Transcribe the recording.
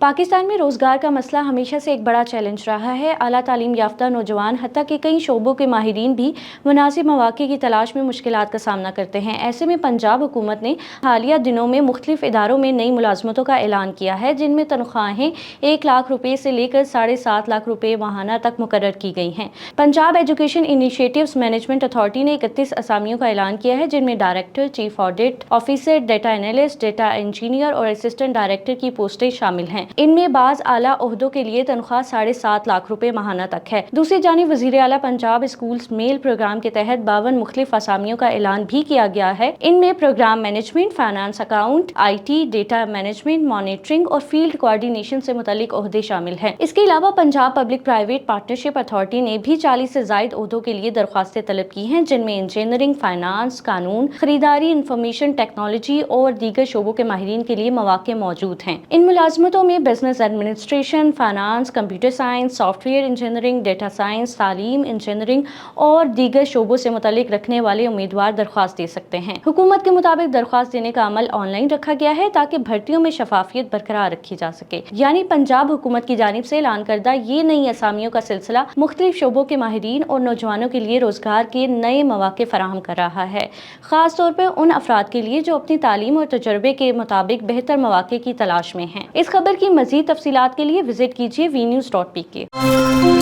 پاکستان میں روزگار کا مسئلہ ہمیشہ سے ایک بڑا چیلنج رہا ہے۔ اعلیٰ تعلیم یافتہ نوجوان حتیٰ کہ کئی شعبوں کے ماہرین بھی مناسب مواقع کی تلاش میں مشکلات کا سامنا کرتے ہیں۔ ایسے میں پنجاب حکومت نے حالیہ دنوں میں مختلف اداروں میں نئی ملازمتوں کا اعلان کیا ہے، جن میں تنخواہیں 1 لاکھ روپے سے لے کر 7.5 لاکھ روپے ماہانہ تک مقرر کی گئی ہیں۔ Punjab education initiatives management authority نے 31 اسامیوں کا اعلان کیا ہے، جن میں director, chief audit officer, data analyst, data engineer اور اسسٹنٹ ڈائریکٹر کی پوسٹیں شامل ہیں۔ ان میں بعض اعلیٰ عہدوں کے لیے تنخواہ 7.5 لاکھ روپے ماہانہ تک ہے۔ دوسری جانب وزیر اعلیٰ پنجاب اسکولز میل پروگرام کے تحت 52 مختلف اسامیوں کا اعلان بھی کیا گیا ہے۔ ان میں program management, finance, account, IT، data management, monitoring اور فیلڈ کوآرڈینیشن سے متعلق عہدے شامل ہیں۔ اس کے علاوہ Punjab public private partnership authority نے بھی 40 سے زائد عہدوں کے لیے درخواستیں طلب کی ہیں، جن میں انجینئرنگ، فائنانس، قانون، خریداری، انفارمیشن ٹیکنالوجی اور دیگر شعبوں کے ماہرین کے لیے مواقع موجود ہیں۔ ان ملازمتوں میں business administration, finance, computer science, soft ware engineering, data science, تعلیم، انجینئرنگ اور دیگر شعبوں سے متعلق رکھنے والے امیدوار درخواست دے سکتے ہیں۔ حکومت کے مطابق درخواست دینے کا عمل آن لائن رکھا گیا ہے تاکہ بھرتیوں میں شفافیت برقرار رکھی جا سکے۔ یعنی پنجاب حکومت کی جانب سے اعلان کردہ یہ نئی اسامیوں کا سلسلہ مختلف شعبوں کے ماہرین اور نوجوانوں کے لیے روزگار کے نئے مواقع فراہم کر رہا ہے، خاص طور پر ان افراد کے لیے جو اپنی تعلیم اور تجربے کے مطابق بہتر مواقع کی تلاش میں ہیں۔ اس خبر کی مزید تفصیلات کے لیے وزٹ کیجیے vnews.pk۔